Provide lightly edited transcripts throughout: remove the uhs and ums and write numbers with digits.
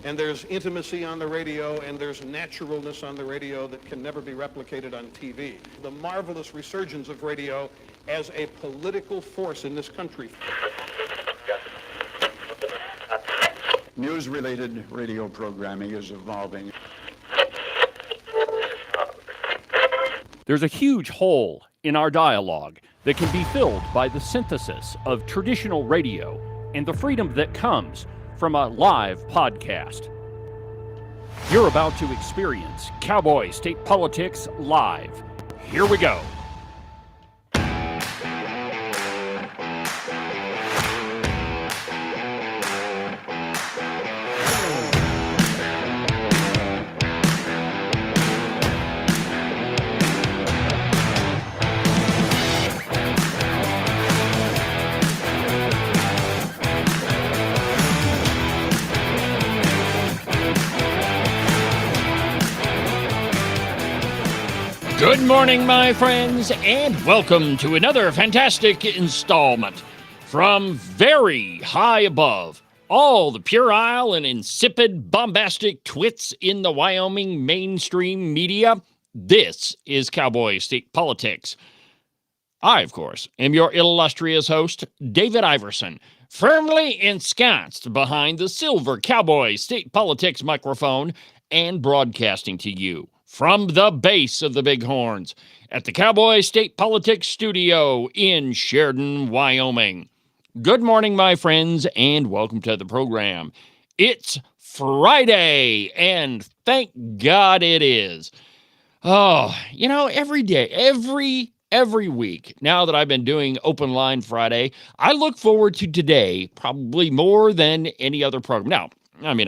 And there's intimacy on the radio, and there's naturalness on the radio that can never be replicated on TV. The marvelous resurgence of radio as a political force in this country. News-related radio programming is evolving. There's a huge hole in our dialogue that can be filled by the synthesis of traditional radio and the freedom that comes from a live podcast. You're about to experience Cowboy State Politics live. Here we go. Good morning, my friends, and welcome to another fantastic installment from very high above all the puerile and insipid bombastic twits in the Wyoming mainstream media. This is Cowboy State Politics. I, of course, am your illustrious host, David Iverson, firmly ensconced behind the silver Cowboy State Politics microphone and broadcasting to you from the base of the Bighorns at the Cowboy State Politics Studio in Sheridan, Wyoming. Good morning, my friends, and welcome to the program. It's Friday, and thank God it is. Oh, you know, every day, every week, now that I've been doing Open Line Friday, I look forward to today probably more than any other program. Now, I mean,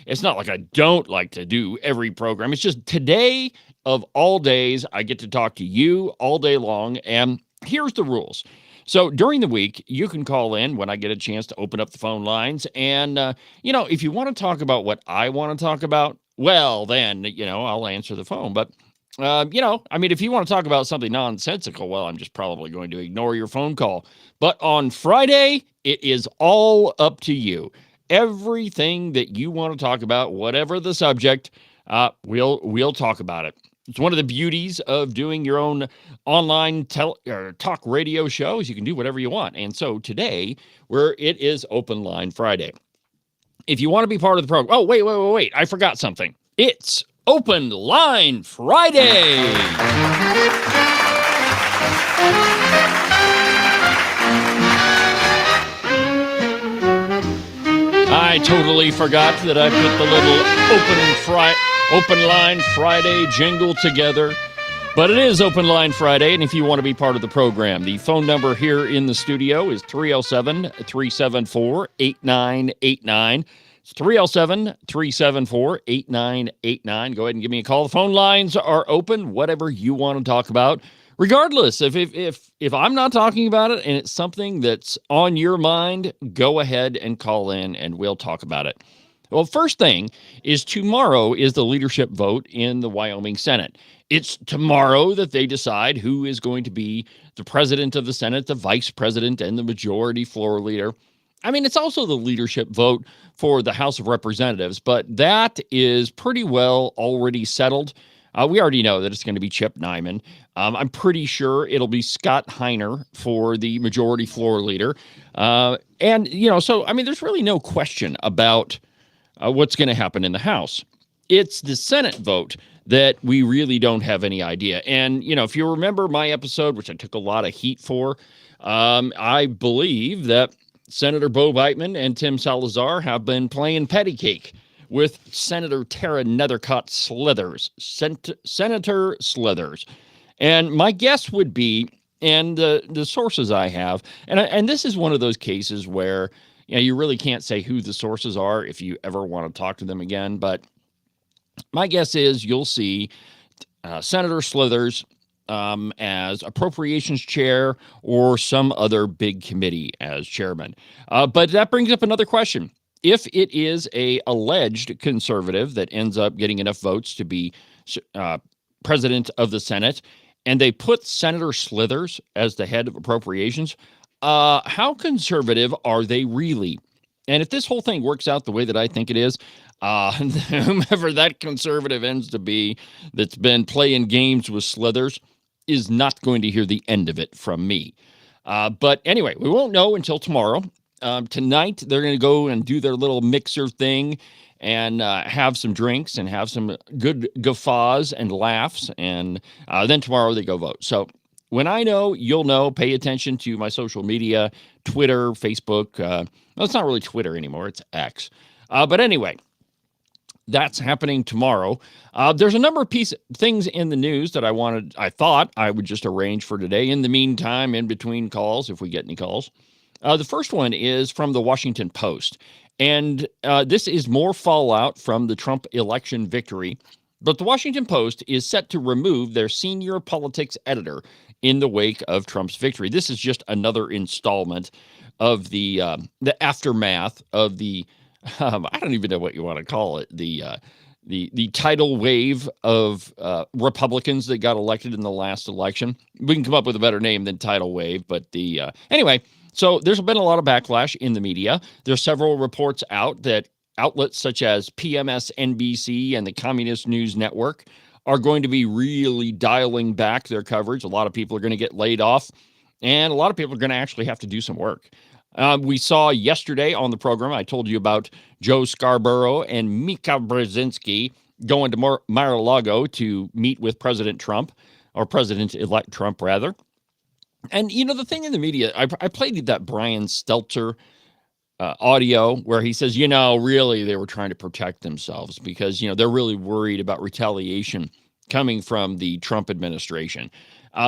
it's not like I don't like to do every program. It's just today of all days, I get to talk to you all day long. And here's the rules. So during the week, you can call in when I get a chance to open up the phone lines. And, if you want to talk about what I want to talk about, well, then, I'll answer the phone. But, if you want to talk about something nonsensical, well, I'm just probably going to ignore your phone call. But on Friday, it is all up to you. Everything that you want to talk about, whatever the subject, we'll talk about it. It's one of the beauties of doing your own online talk radio shows. You can do whatever you want. And so today, where it is Open Line Friday. If you want to be part of the program, oh, wait, I forgot something. It's Open Line Friday. I totally forgot that I put the little Open Line Friday jingle together. But it is Open Line Friday, and if you want to be part of the program, the phone number here in the studio is 307-374-8989. It's 307-374-8989. Go ahead and give me a call. The phone lines are open, whatever you want to talk about. Regardless, if I'm not talking about it and it's something that's on your mind, go ahead and call in and we'll talk about it. Well, first thing is tomorrow is the leadership vote in the Wyoming Senate. It's tomorrow that they decide who is going to be the president of the Senate, the vice president, and the majority floor leader. I mean, it's also the leadership vote for the House of Representatives, but that is pretty well already settled. We already know that it's going to be Chip Nyman. I'm pretty sure it'll be Scott Heiner for the majority floor leader. So, there's really no question about what's going to happen in the House. It's the Senate vote that we really don't have any idea. And, if you remember my episode, which I took a lot of heat for, I believe that Senator Bo Beitman and Tim Salazar have been playing patty cake with Senator Tara Nethercott Slithers, Senator Slithers. And my guess would be, and the sources I have, and this is one of those cases where you really can't say who the sources are if you ever want to talk to them again, but my guess is you'll see Senator Slithers as appropriations chair or some other big committee as chairman. But that brings up another question. If it is a alleged conservative that ends up getting enough votes to be president of the Senate, and they put Senator Slithers as the head of appropriations, how conservative are they really? And if this whole thing works out the way that I think it is, Whomever that conservative ends to be that's been playing games with Slithers is not going to hear the end of it from me. But anyway, we won't know until tomorrow. Tonight, they're going to go and do their little mixer thing and have some drinks and have some good guffaws and laughs. And then tomorrow they go vote. So when I know, you'll know. Pay attention to my social media, Twitter, Facebook. Well, it's not really Twitter anymore. It's X. But anyway, that's happening tomorrow. There's a number of things in the news that I thought I would just arrange for today. In the meantime, in between calls, if we get any calls. The first one is from the Washington Post. And this is more fallout from the Trump election victory. But the Washington Post is set to remove their senior politics editor in the wake of Trump's victory. This is just another installment of the aftermath of the I don't even know what you want to call it. The tidal wave of Republicans that got elected in the last election. We can come up with a better name than tidal wave, but anyway. So there's been a lot of backlash in the media. There's several reports out that outlets such as PMSNBC and the Communist News Network are going to be really dialing back their coverage. A lot of people are going to get laid off, and a lot of people are going to actually have to do some work. We saw yesterday on the program, I told you about Joe Scarborough and Mika Brzezinski going to Mar-a-Lago to meet with President Trump, or President-elect Trump, rather. And, the thing in the media, I played that Brian Stelter audio where he says, really they were trying to protect themselves because, they're really worried about retaliation coming from the Trump administration.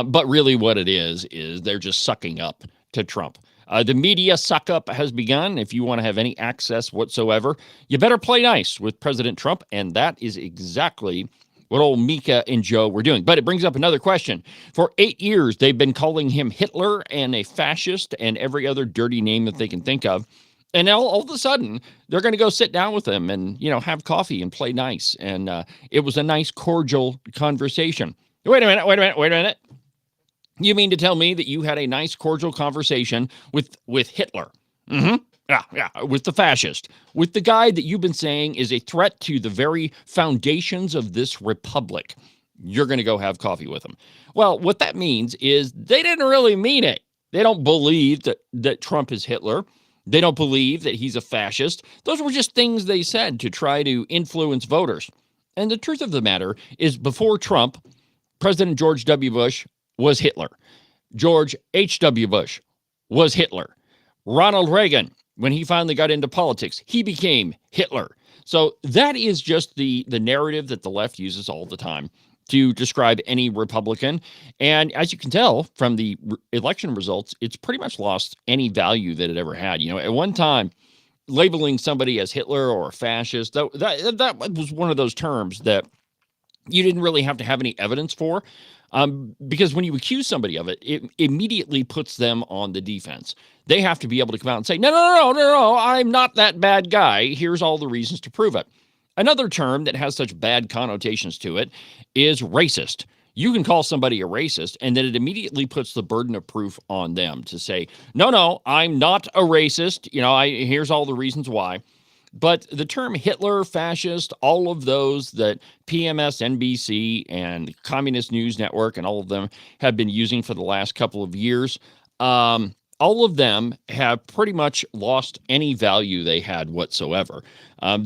But really what it is they're just sucking up to Trump. The media suck up has begun. If you want to have any access whatsoever, you better play nice with President Trump. And that is exactly what old Mika and Joe were doing. But it brings up another question. For 8 years, they've been calling him Hitler and a fascist and every other dirty name that they can think of. And now all of a sudden, they're going to go sit down with him and, have coffee and play nice. And it was a nice, cordial conversation. Wait a minute. You mean to tell me that you had a nice, cordial conversation with Hitler? Mm-hmm. Yeah, with the fascist, with the guy that you've been saying is a threat to the very foundations of this republic. You're going to go have coffee with him. Well, what that means is they didn't really mean it. They don't believe that Trump is Hitler. They don't believe that he's a fascist. Those were just things they said to try to influence voters. And the truth of the matter is before Trump, President George W. Bush was Hitler. George H.W. Bush was Hitler. Ronald Reagan, when he finally got into politics, he became Hitler. So that is just the narrative that the left uses all the time to describe any Republican. And as you can tell from the election results, it's pretty much lost any value that it ever had. At one time, labeling somebody as Hitler or a fascist, that was one of those terms that you didn't really have to have any evidence for. Because when you accuse somebody of it, it immediately puts them on the defense. They have to be able to come out and say, no, I'm not that bad guy. Here's all the reasons to prove it. Another term that has such bad connotations to it is racist. You can call somebody a racist, and then it immediately puts the burden of proof on them to say, no, I'm not a racist. Here's all the reasons why. But the term Hitler, fascist, all of those that PMSNBC and Communist News Network and all of them have been using for the last couple of years, all of them have pretty much lost any value they had whatsoever. I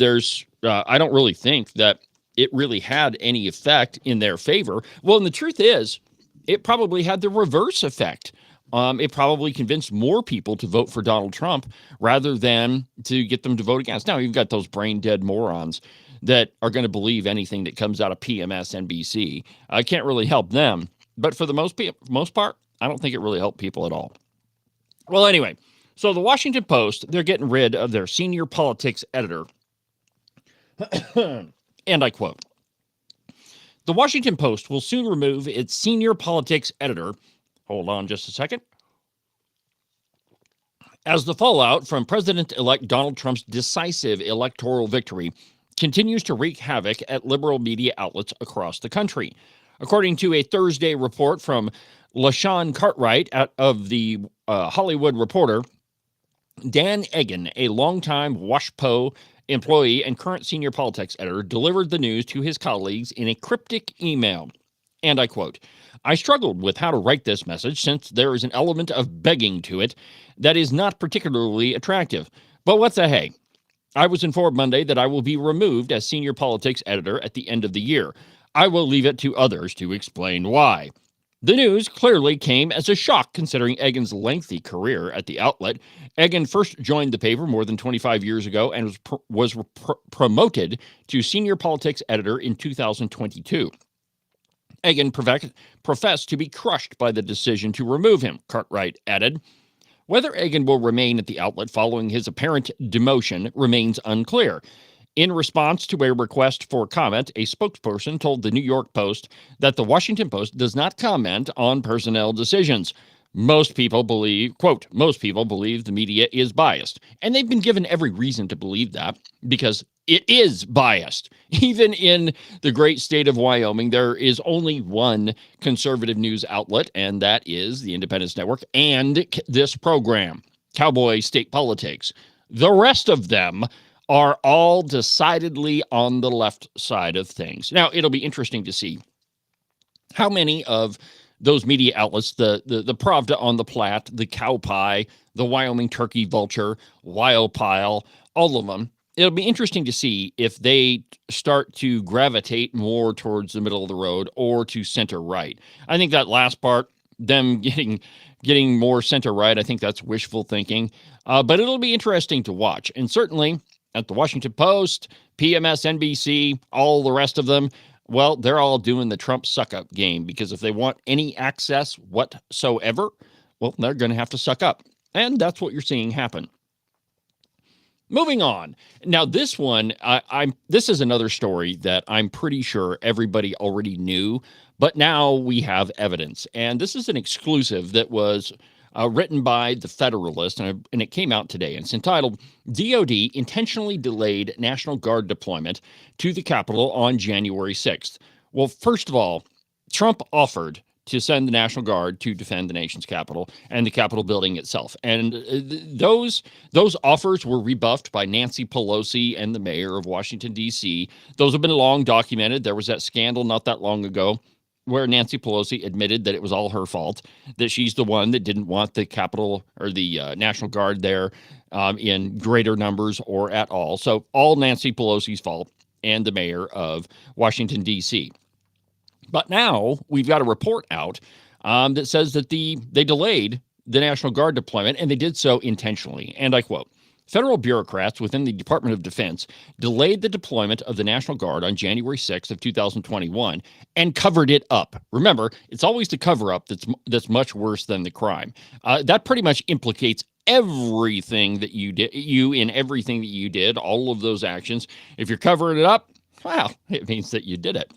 don't really think that it really had any effect in their favor. Well, and the truth is, it probably had the reverse effect. It probably convinced more people to vote for Donald Trump rather than to get them to vote against. Now, you've got those brain-dead morons that are going to believe anything that comes out of PMSNBC. I can't really help them. But for the most part, I don't think it really helped people at all. Well, anyway, so the Washington Post, they're getting rid of their senior politics editor. And I quote, "The Washington Post will soon remove its senior politics editor." Hold on just a second. As the fallout from President-elect Donald Trump's decisive electoral victory continues to wreak havoc at liberal media outlets across the country. According to a Thursday report from LaShawn Cartwright of the Hollywood Reporter, Dan Egan, a longtime WashPo employee and current senior politics editor, delivered the news to his colleagues in a cryptic email. And I quote, "I struggled with how to write this message since there is an element of begging to it that is not particularly attractive. But what the hey? I was informed Monday that I will be removed as senior politics editor at the end of the year. I will leave it to others to explain why." The news clearly came as a shock considering Egan's lengthy career at the outlet. Egan first joined the paper more than 25 years ago and was promoted to senior politics editor in 2022. Egan professed to be crushed by the decision to remove him, Cartwright added. Whether Egan will remain at the outlet following his apparent demotion remains unclear. In response to a request for comment, a spokesperson told the New York Post that the Washington Post does not comment on personnel decisions. Most people believe, quote, "most people believe the media is biased." And they've been given every reason to believe that because it is biased. Even in the great state of Wyoming, there is only one conservative news outlet, and that is the Independence Network and this program, Cowboy State Politics. The rest of them are all decidedly on the left side of things. Now, it'll be interesting to see how many of those media outlets, the Pravda on the Platte, the Cow Pie, the Wyoming Turkey Vulture, Wild Pile, all of them, it'll be interesting to see if they start to gravitate more towards the middle of the road or to center right. I think that last part, them getting more center right, I think that's wishful thinking. But it'll be interesting to watch. And certainly at the Washington Post, PMS, NBC, all the rest of them, well, they're all doing the Trump suck-up game because if they want any access whatsoever, well, they're going to have to suck up. And that's what you're seeing happen. Moving on. Now, this one, this is another story that I'm pretty sure everybody already knew, but now we have evidence. And this is an exclusive that was written by The Federalist, and it came out today. And it's entitled, "DOD Intentionally Delayed National Guard Deployment to the Capitol on January 6th. Well, first of all, Trump offered to send the National Guard to defend the nation's capital and the Capitol building itself. And those offers were rebuffed by Nancy Pelosi and the mayor of Washington, D.C. Those have been long documented. There was that scandal not that long ago where Nancy Pelosi admitted that it was all her fault, that she's the one that didn't want the Capitol or the National Guard there in greater numbers or at all. So all Nancy Pelosi's fault and the mayor of Washington, D.C. But now we've got a report out that says that they delayed the National Guard deployment, and they did so intentionally. And I quote, "Federal bureaucrats within the Department of Defense delayed the deployment of the National Guard on January 6th of 2021 and covered it up." Remember, it's always the cover-up that's much worse than the crime. That pretty much implicates everything that you did, in everything that you did, all of those actions. If you're covering it up, well, it means that you did it.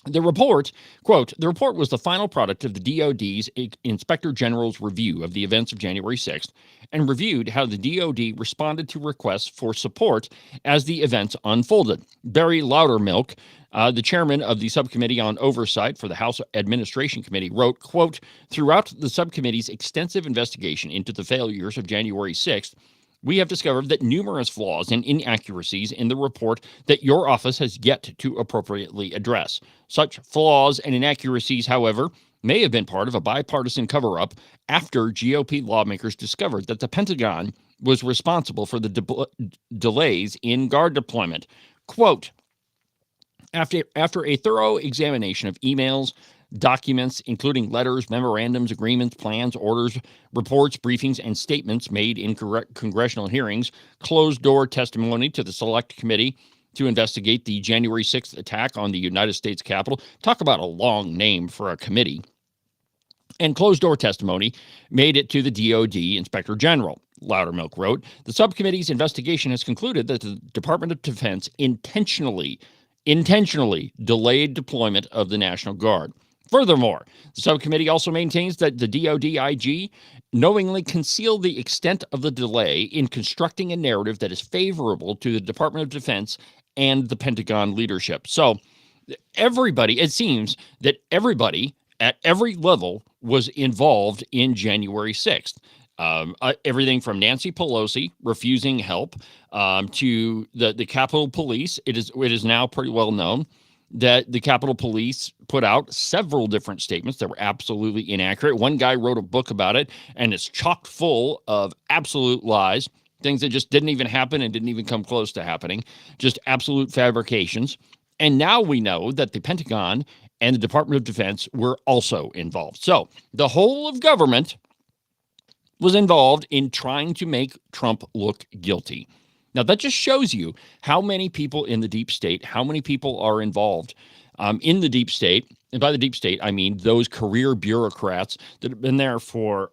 The report, quote, "The report was the final product of the DOD's Inspector General's review of the events of January 6th and reviewed how the DOD responded to requests for support as the events unfolded." Barry Loudermilk, the chairman of the Subcommittee on Oversight for the House Administration Committee, wrote, quote, "Throughout the subcommittee's extensive investigation into the failures of January 6th, we have discovered that numerous flaws and inaccuracies in the report that your office has yet to appropriately address. Such flaws and inaccuracies, however, may have been part of a bipartisan cover-up after GOP lawmakers discovered that the Pentagon was responsible for the delays in Guard deployment." Quote, After a thorough examination of emails, documents, including letters, memorandums, agreements, plans, orders, reports, briefings, and statements made in congressional hearings, closed-door testimony to the Select Committee to investigate the January 6th attack on the United States Capitol. Talk about a long name for a committee. And closed-door testimony made it to the DOD Inspector General. Loudermilk wrote, "The subcommittee's investigation has concluded that the Department of Defense intentionally delayed deployment of the National Guard. Furthermore, the subcommittee also maintains that the DOD IG knowingly concealed the extent of the delay in constructing a narrative that is favorable to the Department of Defense and the Pentagon leadership." So it seems that everybody at every level was involved in January 6th. Everything from Nancy Pelosi refusing help to the Capitol Police. It is now pretty well known that the Capitol Police put out several different statements that were absolutely inaccurate. One guy wrote a book about it, and it's chock full of absolute lies, things that just didn't even happen and didn't even come close to happening, just absolute fabrications. And now we know that the Pentagon and the Department of Defense were also involved. So the whole of government was involved in trying to make Trump look guilty. Now, that just shows you how many people in the deep state, how many people are involved in the deep state. And by the deep state, I mean those career bureaucrats that have been there for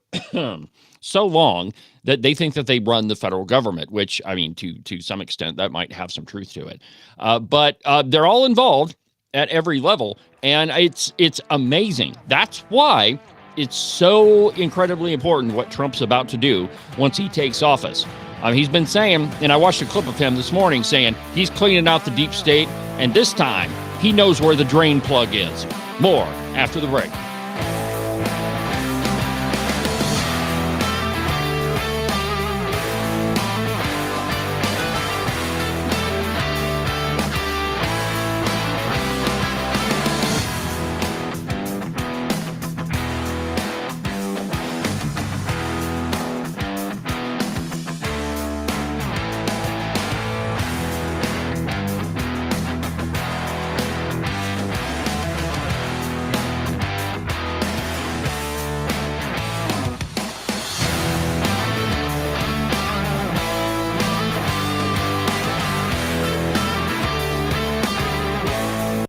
so long that they think that they run the federal government, which, I mean, to some extent, that might have some truth to it. But they're all involved at every level, and it's amazing. That's why it's so incredibly important what Trump's about to do once he takes office. He's been saying, and I watched a clip of him this morning saying he's cleaning out the deep state, and this time he knows where the drain plug is. More after the break.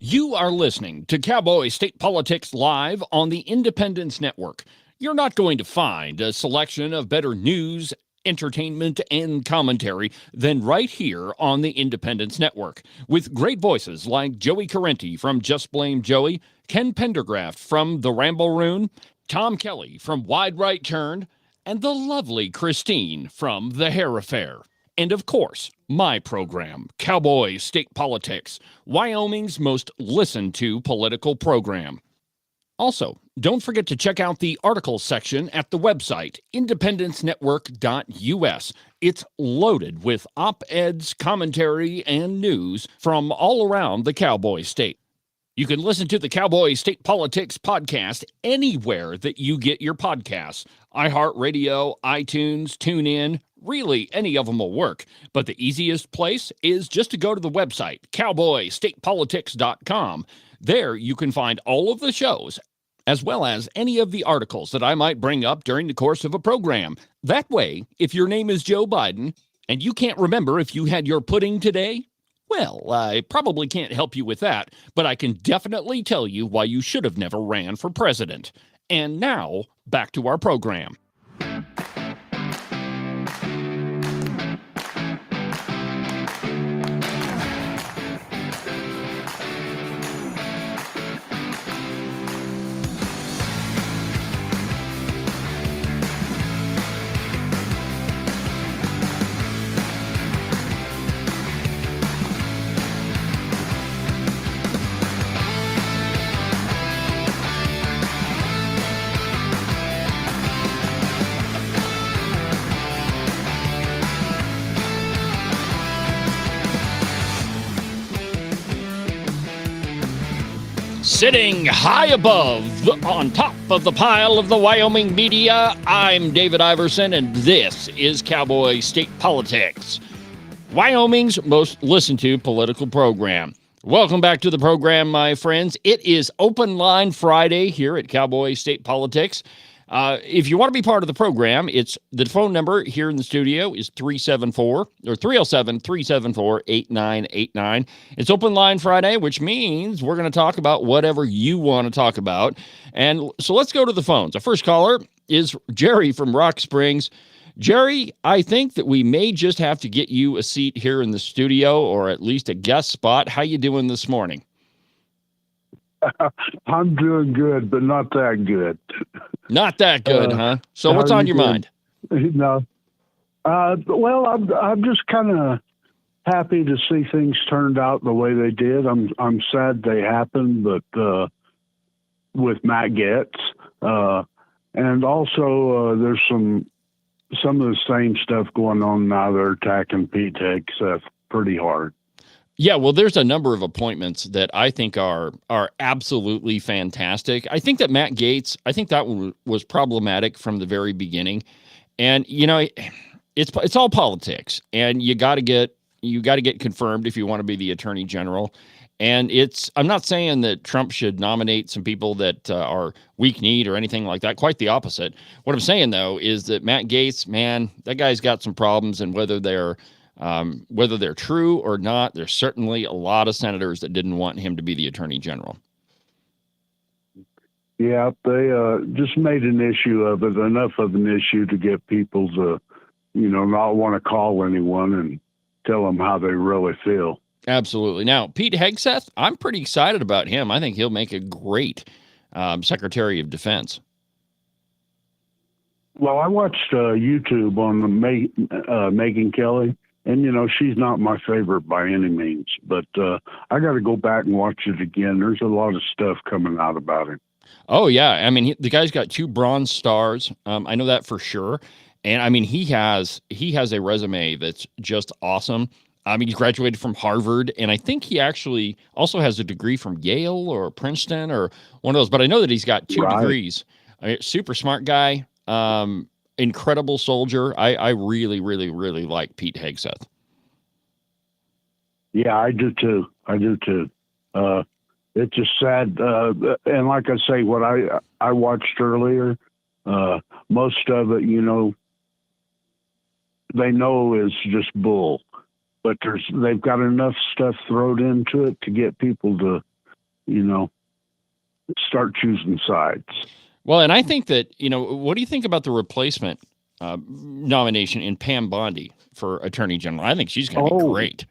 You are listening to Cowboy State Politics Live on the Independence Network. You're not going to find a selection of better news, entertainment, and commentary than right here on the Independence Network, with great voices like Joey Carenti from Just Blame Joey, Ken Pendergraft from The Ramble Room, Tom Kelly from Wide Right Turn, and the lovely Christine from The Hair Affair. And of course, my program, Cowboy State Politics, Wyoming's most listened to political program. Also, don't forget to check out the articles section at the website, independencenetwork.us. It's loaded with op-eds, commentary, and news from all around the Cowboy State. You can listen to the Cowboy State Politics podcast anywhere that you get your podcasts. iHeartRadio, iTunes, TuneIn, really any of them will work. But the easiest place is just to go to the website, cowboystatepolitics.com. There you can find all of the shows, as well as any of the articles that I might bring up during the course of a program. That way, if your name is Joe Biden and you can't remember if you had your pudding today, well, I probably can't help you with that, but I can definitely tell you why you should have never ran for president. And now, back to our program. Sitting high above, on top of the pile of the Wyoming media, I'm David Iverson, and this is Cowboy State Politics, Wyoming's most listened to political program. Welcome back to the program, my friends. It is Open Line Friday here at Cowboy State Politics. If you want to be part of the program, it's the phone number here in the studio is 307-374-8989. It's Open Line Friday, which means we're going to talk about whatever you want to talk about. And so let's go to the phones. Our first caller is Jerry from Rock Springs. Jerry, I think that we may just have to get you a seat here in the studio, or at least a guest spot. How you doing this morning? I'm doing good, but not that good. Not that good, huh? So what's on your mind? No. Well, I'm just kind of happy to see things turned out the way they did. I'm sad they happened, but with Matt Gaetz, and also there's some some of the same stuff going on now. They're attacking Pete Hegseth pretty hard. Yeah, well, there's a number of appointments that I think are absolutely fantastic. I think that Matt Gaetz, I think that one was problematic from the very beginning, and it's all politics, and you got to get confirmed if you want to be the attorney general. And I'm not saying that Trump should nominate some people that are weak-kneed or anything like that. Quite the opposite. What I'm saying, though, is that Matt Gaetz, man, that guy's got some problems, and whether they're true or not, there's certainly a lot of senators that didn't want him to be the attorney general. Yeah, they just made an issue of it, enough of an issue to get people to, not want to call anyone and tell them how they really feel. Absolutely. Now, Pete Hegseth, I'm pretty excited about him. I think he'll make a great Secretary of Defense. Well, I watched YouTube on Megyn Kelly, and, she's not my favorite by any means, but I got to go back and watch it again. There's a lot of stuff coming out about him. Oh, yeah. I mean, the guy's got 2 Bronze Stars. I know that for sure. And I mean, he has a resume that's just awesome. I mean, he's graduated from Harvard, and I think he actually also has a degree from Yale or Princeton or one of those. But I know that he's got 2 degrees. Super smart guy, incredible soldier. I really, really, really like Pete Hegseth. Yeah, I do too. It's just sad, and like I say, what I watched earlier, most of it, they know is just bull. But they've got enough stuff thrown into it to get people to, start choosing sides. Well, and I think that, what do you think about the replacement nomination in Pam Bondi for Attorney General? I think she's going to be great.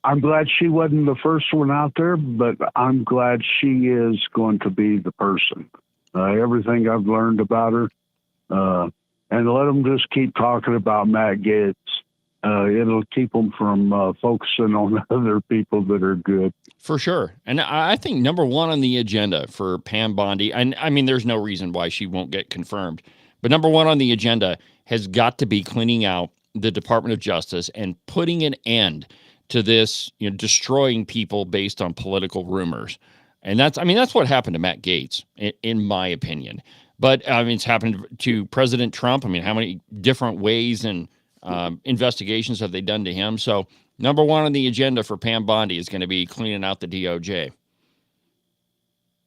I'm glad she wasn't the first one out there, but I'm glad she is going to be the person. Everything I've learned about her, and let them just keep talking about Matt Gaetz. It'll keep them from focusing on other people that are good. For sure. And I think number 1 on the agenda for Pam Bondi, and I mean, there's no reason why she won't get confirmed, but number 1 on the agenda has got to be cleaning out the Department of Justice and putting an end to this, destroying people based on political rumors. And that's what happened to Matt Gaetz, in my opinion. But I mean, it's happened to President Trump. I mean, how many different ways and investigations have they done to him? So number 1 on the agenda for Pam Bondi is going to be cleaning out the DOJ.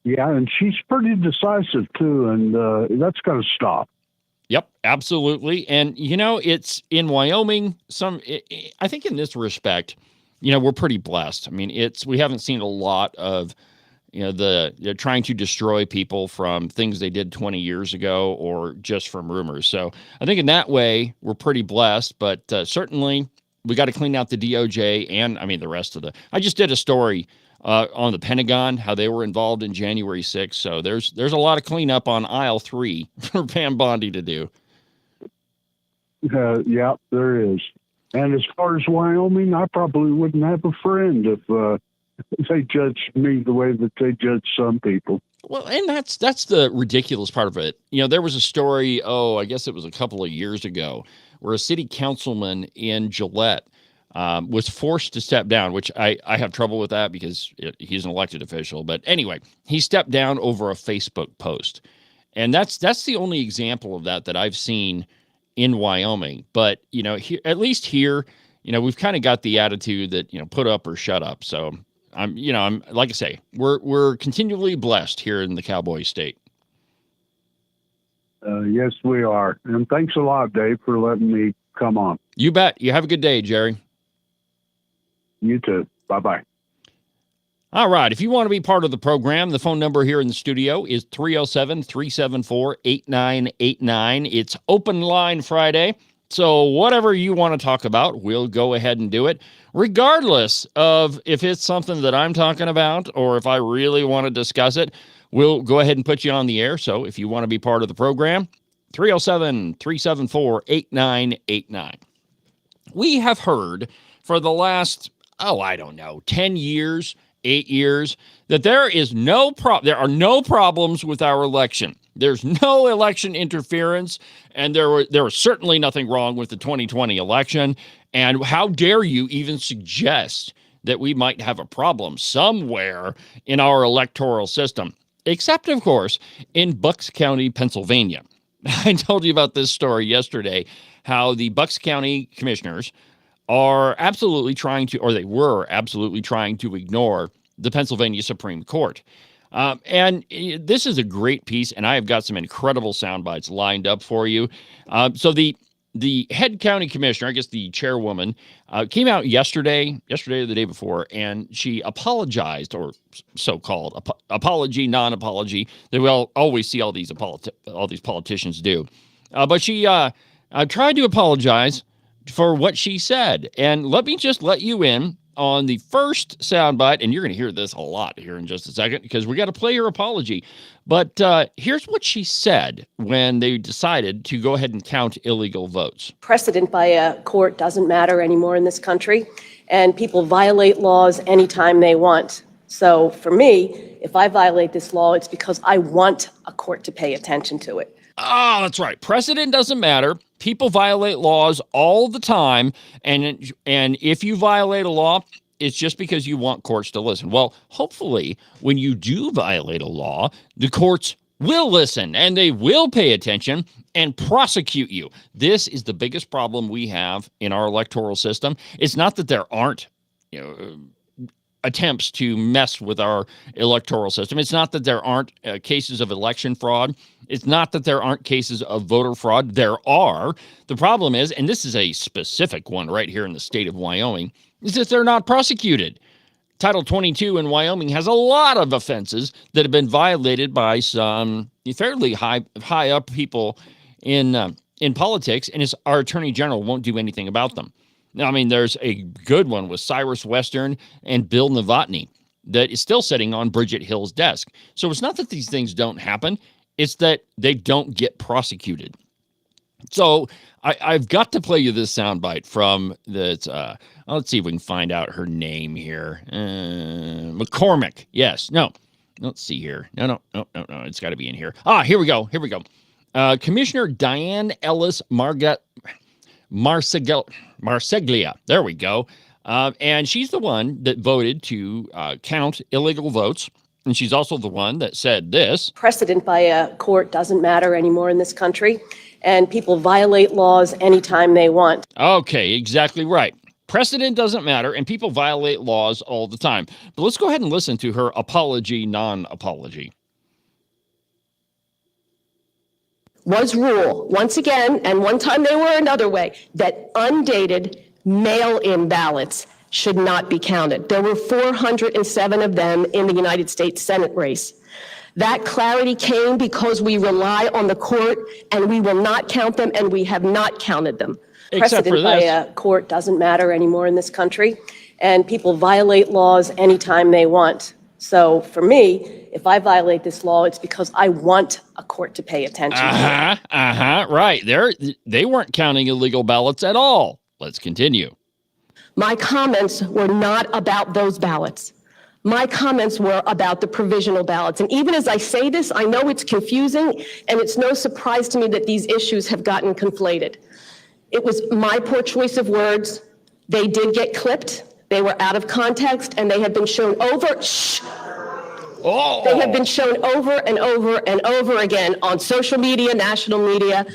Yeah, and she's pretty decisive too, and that's got to stop. Yep, absolutely. And, it's in Wyoming. I think in this respect, we're pretty blessed. I mean, we haven't seen a lot of they're trying to destroy people from things they did 20 years ago or just from rumors. So I think in that way, we're pretty blessed, but certainly we got to clean out the DOJ and, I mean, the rest of I just did a story on the Pentagon, how they were involved in January 6th. So there's a lot of cleanup on aisle 3 for Pam Bondi to do. Yeah, there is. And as far as Wyoming, I probably wouldn't have a friend if they judged me the way that they judge some people. Well, and that's the ridiculous part of it. There was a story, I guess it was a couple of years ago, where a city councilman in Gillette was forced to step down, which I have trouble with that because he's an elected official. But anyway, he stepped down over a Facebook post. And that's the only example of that I've seen in Wyoming. But, here, at least here, we've kind of got the attitude that, put up or shut up. So I'm like I say, we're continually blessed here in the Cowboy State. Yes, we are. And thanks a lot, Dave, for letting me come on. You bet. You have a good day, Jerry. You too. Bye-bye. All right. If you want to be part of the program, the phone number here in the studio is 307-374-8989. It's Open Line Friday. So whatever you want to talk about, we'll go ahead and do it, regardless of if it's something that I'm talking about or if I really want to discuss it. We'll go ahead and put you on the air. So if you want to be part of the program, 307-374-8989. We have heard for the last, 10 years, 8 years, that there are no problems with our election. There's no election interference, and there was certainly nothing wrong with the 2020 election. And how dare you even suggest that we might have a problem somewhere in our electoral system, except, of course, in Bucks County, Pennsylvania. I told you about this story yesterday, how the Bucks County commissioners are absolutely trying to, or they were absolutely trying to ignore the Pennsylvania Supreme Court. And this is a great piece, and I have got some incredible sound bites lined up for you. So the head county commissioner, I guess the chairwoman, came out yesterday or the day before, and she apologized, or so-called apology, non-apology. That we always see all these politicians do. But she tried to apologize for what she said. And let me just let you in on the first soundbite, and you're going to hear this a lot here in just a second because we got to play her apology. But here's what she said when they decided to go ahead and count illegal votes. Precedent by a court doesn't matter anymore in this country, and people violate laws anytime they want. So for me, if I violate this law, it's because I want a court to pay attention to it. Oh, that's right. Precedent doesn't matter. People violate laws all the time. And if you violate a law, it's just because you want courts to listen. Well, hopefully, when you do violate a law, the courts will listen and they will pay attention and prosecute you. This is the biggest problem we have in our electoral system. It's not that there aren't, attempts to mess with our electoral system. It's not that there aren't cases of election fraud. It's not that there aren't cases of voter fraud. There are. The problem is, and this is a specific one right here in the state of Wyoming, is that they're not prosecuted. Title 22 in Wyoming has a lot of offenses that have been violated by some fairly high up people in politics, and our attorney general won't do anything about them. I mean, there's a good one with Cyrus Western and Bill Novotny that is still sitting on Bridget Hill's desk. So it's not that these things don't happen. It's that they don't get prosecuted. So I've got to play you this soundbite from the, let's see if we can find out her name here. McCormick. Yes. No. Let's see here. No. It's got to be in here. Here we go. Commissioner Diane Ellis Marseglia. There we go. And she's the one that voted to count illegal votes. And she's also the one that said this. Precedent by a court doesn't matter anymore in this country, and people violate laws anytime they want. Okay, exactly right. Precedent doesn't matter, and people violate laws all the time. But let's go ahead and listen to her apology, non-apology. Was rule, once again, and one time they were another way, that undated mail-in ballots should not be counted. There were 407 of them in the United States Senate race. That clarity came because we rely on the court, and we will not count them, and we have not counted them. Except for Precedent by a court doesn't matter anymore in this country, and people violate laws anytime they want. So for me, if I violate this law, it's because I want a court to pay attention to it. Right. They weren't counting illegal ballots at all. Let's continue. My comments were not about those ballots. My comments were about the provisional ballots. And even as I say this, I know it's confusing, and it's no surprise to me that these issues have gotten conflated. It was my poor choice of words. They did get clipped. They were out of context, and they have been shown over. They have been shown over and over and over again on social media, national media,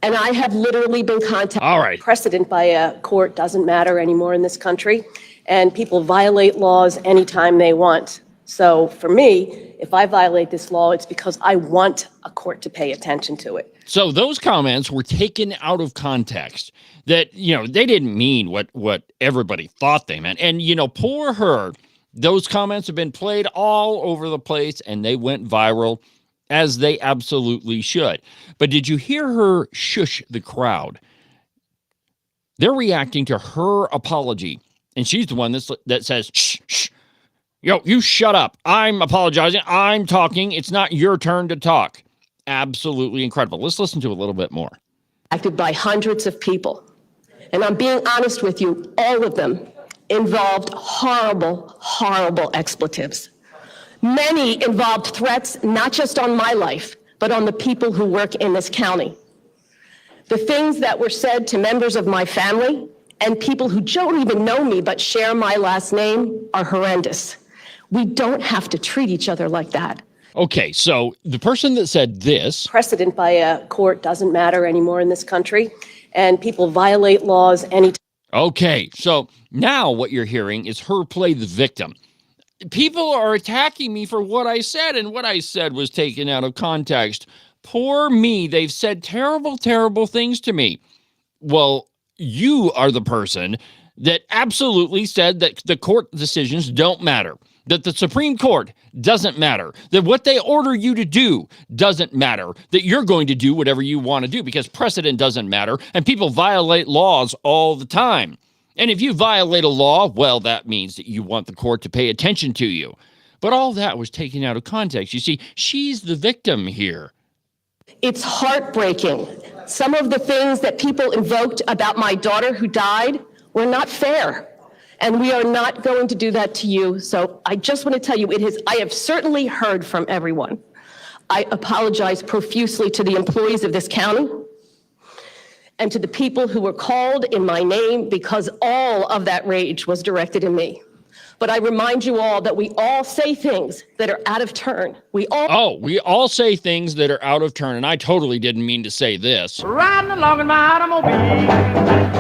and I have literally been contacted. All right. Precedent by a court doesn't matter anymore in this country, and people violate laws anytime they want. So for me, if I violate this law, it's because I want a court to pay attention to it. So those comments were taken out of context. That, they didn't mean what everybody thought they meant. And, poor her. Those comments have been played all over the place, and they went viral, as they absolutely should. But did you hear her shush the crowd? They're reacting to her apology, and she's the one that says, shh, shh. Yo, you shut up. I'm apologizing. I'm talking. It's not your turn to talk. Absolutely incredible. Let's listen to a little bit more. Acted by hundreds of people. And I'm being honest with you, all of them involved horrible, horrible expletives. Many involved threats, not just on my life, but on the people who work in this county. The things that were said to members of my family and people who don't even know me but share my last name are horrendous. We don't have to treat each other like that. Okay, so the person that said this, Precedent by a court doesn't matter anymore in this country, and people violate laws anytime. okay, so now what you're hearing is her play the victim. People are attacking me for what I said, and what I said was taken out of context. Poor me, they've said terrible, terrible things to me. Well, you are the person that absolutely said that the court decisions don't matter, that the Supreme Court doesn't matter, that what they order you to do doesn't matter, that you're going to do whatever you want to do because precedent doesn't matter, and people violate laws all the time. And if you violate a law, well, that means that you want the court to pay attention to you. But all that was taken out of context. You see, she's the victim here. It's heartbreaking. Some of the things that people invoked about my daughter who died were not fair. And we are not going to do that to you. So I just want to tell you, I have certainly heard from everyone. I apologize profusely to the employees of this county and to the people who were called in my name because all of that rage was directed at me. But I remind you all that we all say things that are out of turn. We all say things that are out of turn, and I totally didn't mean to say this. Riding along in my automobile.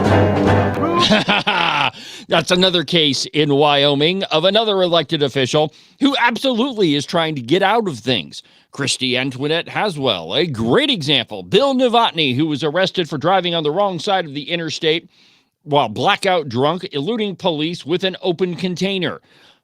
That's another case in Wyoming of another elected official who absolutely is trying to get out of things. Christy Antoinette Haswell, a great example. Bill Novotny, who was arrested for driving on the wrong side of the interstate while blackout drunk, eluding police with an open container.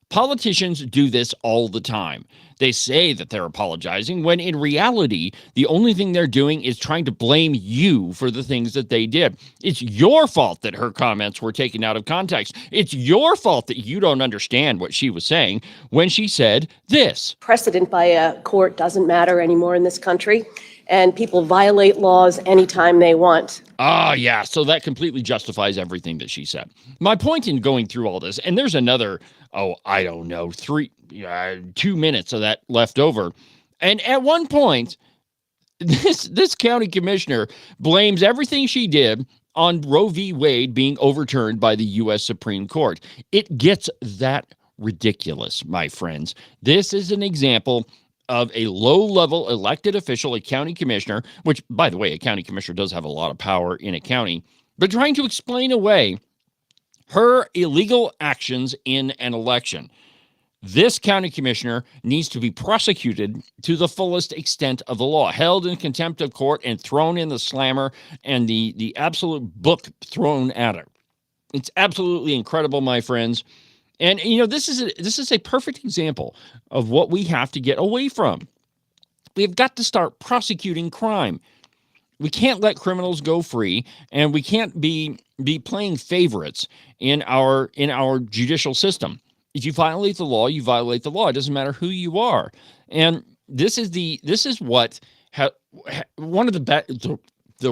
Politicians do this all the time. They say that they're apologizing when in reality, the only thing they're doing is trying to blame you for the things that they did. It's your fault that her comments were taken out of context. It's your fault that you don't understand what she was saying when she said this. Precedent by a court doesn't matter anymore in this country, and people violate laws anytime they want. Yeah, so that completely justifies everything that she said. My point in going through all this, and there's another, 2 minutes of that left over. And at one point, this county commissioner blames everything she did on Roe v. Wade being overturned by the U.S. Supreme Court. It gets that ridiculous, my friends. This is an example of a low-level elected official, a county commissioner, which, by the way, a county commissioner does have a lot of power in a county, but trying to explain away her illegal actions in an election. This county commissioner needs to be prosecuted to the fullest extent of the law, held in contempt of court and thrown in the slammer and the absolute book thrown at her. It's absolutely incredible, my friends. And, this is a perfect example of what we have to get away from. We've got to start prosecuting crime. We can't let criminals go free, and we can't be playing favorites in our judicial system. If you violate the law, you violate the law. It doesn't matter who you are. And this is what one of the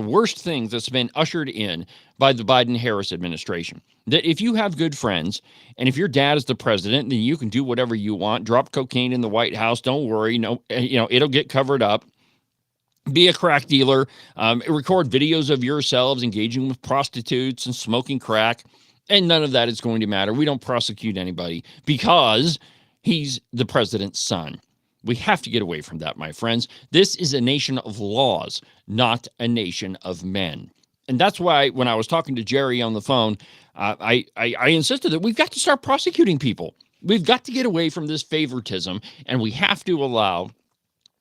worst things that's been ushered in by the Biden-Harris administration. That if you have good friends, and if your dad is the president, then you can do whatever you want. Drop cocaine in the White House. Don't worry. No, it'll get covered up. Be a crack dealer. Record videos of yourselves engaging with prostitutes and smoking crack. And none of that is going to matter. We don't prosecute anybody because he's the president's son. We have to get away from that, my friends. This is a nation of laws, not a nation of men. And that's why when I was talking to Jerry on the phone, I insisted that we've got to start prosecuting people. We've got to get away from this favoritism, and we have to allow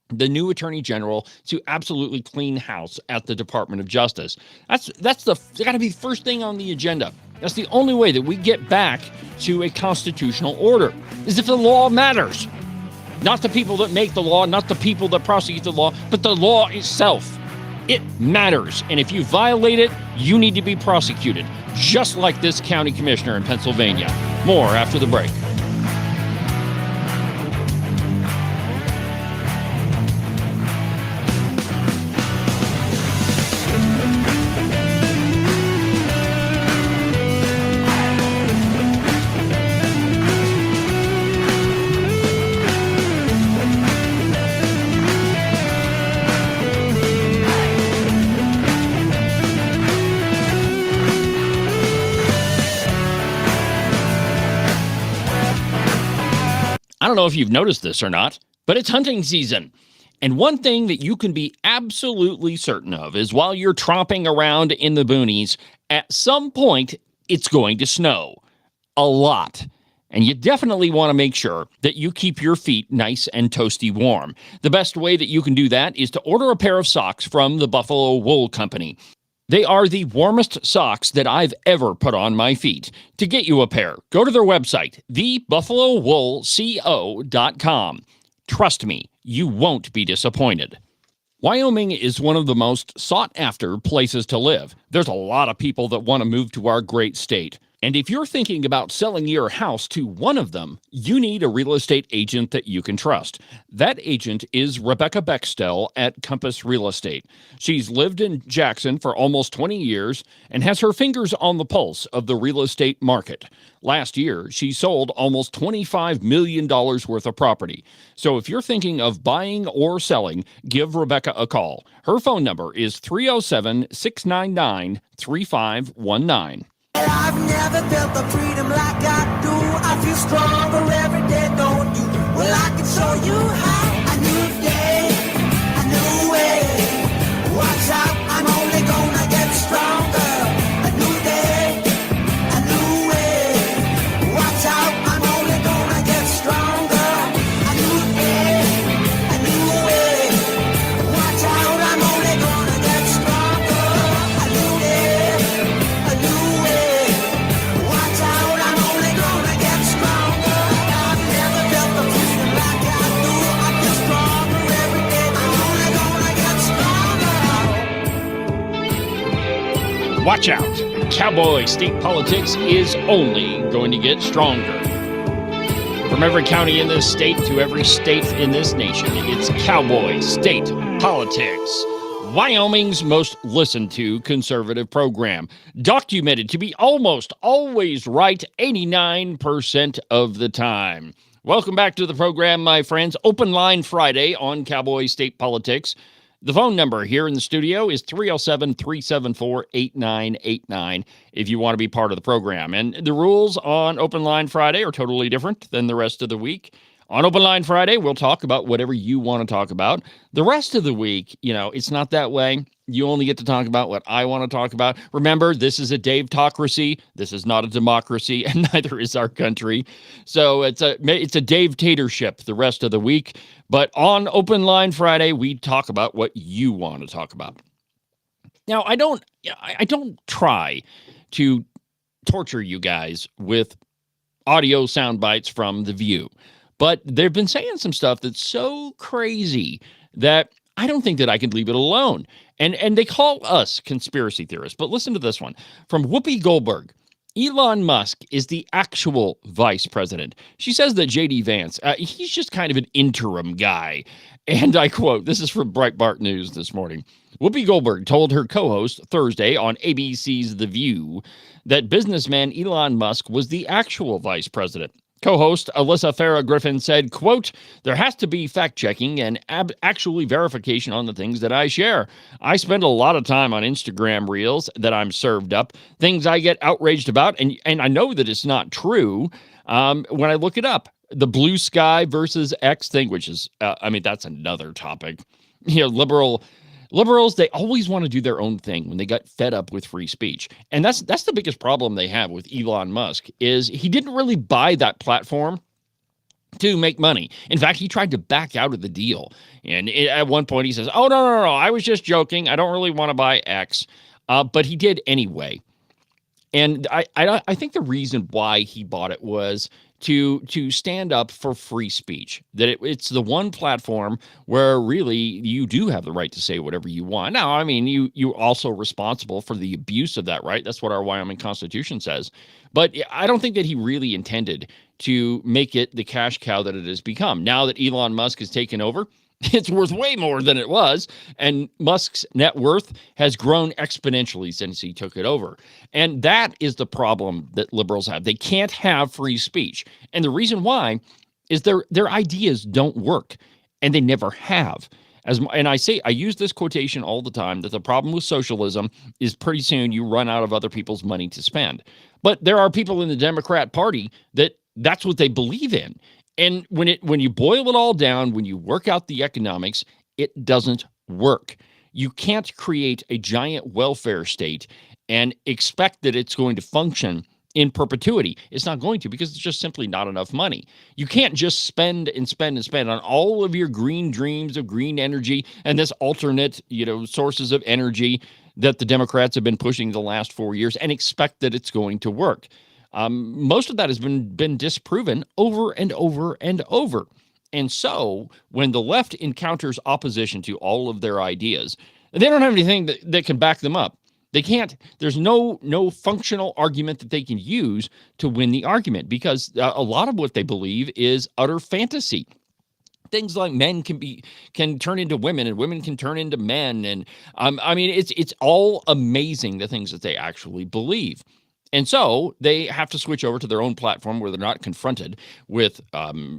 the new attorney general to absolutely clean house at the Department of Justice. That's got to be the first thing on the agenda. That's the only way that we get back to a constitutional order, is if the law matters. Not the people that make the law, not the people that prosecute the law, but the law itself. It matters. And if you violate it, you need to be prosecuted, just like this county commissioner in Pennsylvania. More after the break. I don't know if you've noticed this or not, but it's hunting season. And one thing that you can be absolutely certain of is while you're tromping around in the boonies, at some point it's going to snow. A lot. And you definitely want to make sure that you keep your feet nice and toasty warm. The best way that you can do that is to order a pair of socks from the Buffalo Wool Company. They are the warmest socks that I've ever put on my feet. To get you a pair, go to their website, thebuffalowoolco.com. Trust me, you won't be disappointed. Wyoming is one of the most sought-after places to live. There's a lot of people that want to move to our great state. And if you're thinking about selling your house to one of them, you need a real estate agent that you can trust. That agent is Rebecca Bextel at Compass Real Estate. She's lived in Jackson for almost 20 years and has her fingers on the pulse of the real estate market. Last year, she sold almost $25 million worth of property. So if you're thinking of buying or selling, give Rebecca a call. Her phone number is 307-699-3519. I've never felt the freedom like I do. I feel stronger every day, don't you? Well, I can show you how. A new day, a new way. Watch out, I'm only gonna get stronger. A new day, a new way. Watch out, I'm only gonna get stronger. A new day, a new way. Watch out, I'm only gonna get stronger. A new day, a new way. Watch out, I'm only gonna get stronger. I've never felt the freedom like I do. I feel stronger every day. I'm only gonna get stronger. Watch out. Cowboy state politics is only going to get stronger. From every county in this state to every state in this nation, it's Cowboy State Politics. Wyoming's most listened to conservative program, documented to be almost always right 89% of the time. Welcome back to the program, my friends. Open Line Friday on Cowboy State Politics. The phone number here in the studio is 307-374-8989 if you want to be part of the program. And the rules on Open Line Friday are totally different than the rest of the week. On Open Line Friday, we'll talk about whatever you want to talk about. The rest of the week, it's not that way. You only get to talk about what I want to talk about. Remember, this is a Dave-tocracy. This is not a democracy, and neither is our country. So it's a Dave-tatorship the rest of the week. But on Open Line Friday, we talk about what you want to talk about. Now, I don't try to torture you guys with audio sound bites from The View. But they've been saying some stuff that's so crazy that I don't think that I can leave it alone. And they call us conspiracy theorists. But listen to this one. From Whoopi Goldberg. Elon Musk is the actual vice president. She says that J.D. Vance, he's just kind of an interim guy. And I quote, this is from Breitbart News this morning. Whoopi Goldberg told her co-host Thursday on ABC's The View that businessman Elon Musk was the actual vice president. Co-host Alyssa Farah Griffin said, quote, there has to be fact-checking and actually verification on the things that I share. I spend a lot of time on Instagram reels that I'm served up, things I get outraged about, and I know that it's not true when I look it up. The blue sky versus X thing, which is, that's another topic. Liberals, they always want to do their own thing when they got fed up with free speech. And that's the biggest problem they have with Elon Musk is he didn't really buy that platform to make money. In fact, he tried to back out of the deal. And at one point he says, oh, no, I was just joking. I don't really want to buy X. But he did anyway. And I think the reason why he bought it was to stand up for free speech, that it's the one platform where really you do have the right to say whatever you want. Now, you're also responsible for the abuse of that right. That's what our Wyoming Constitution says. But I don't think that he really intended to make it the cash cow that it has become. Now that Elon Musk has taken over, it's worth way more than it was. And Musk's net worth has grown exponentially since he took it over. And that is the problem that liberals have. They can't have free speech. And the reason why is their ideas don't work. And they never have. And I use this quotation all the time, that the problem with socialism is pretty soon you run out of other people's money to spend. But there are people in the Democrat Party that's what they believe in. And when you boil it all down, when you work out the economics, it doesn't work. You can't create a giant welfare state and expect that it's going to function in perpetuity. It's not going to, because it's just simply not enough money. You can't just spend and spend and spend on all of your green dreams of green energy and this alternate, sources of energy that the Democrats have been pushing the last 4 years and expect that it's going to work. Most of that has been disproven over and over and over. And so when the left encounters opposition to all of their ideas, they don't have anything that can back them up. They can't. There's no functional argument that they can use to win the argument, because a lot of what they believe is utter fantasy. Things like men can turn into women and women can turn into men. And it's all amazing, the things that they actually believe. And so they have to switch over to their own platform where they're not confronted with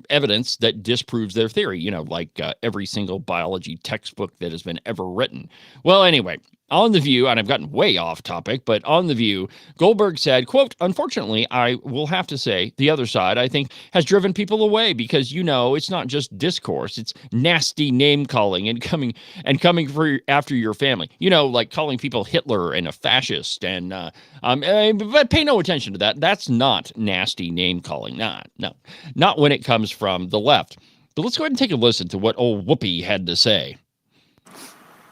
evidence that disproves their theory, like every single biology textbook that has been ever written. Well, anyway, on The View, and I've gotten way off topic, but on The View, Goldberg said, quote, "Unfortunately, I will have to say the other side, I think, has driven people away because, it's not just discourse. It's nasty name calling and coming after your family. Like calling people Hitler and a fascist. And but pay no attention to that. That's not nasty name calling. Not when it comes from the left. But let's go ahead and take a listen to what old Whoopi had to say.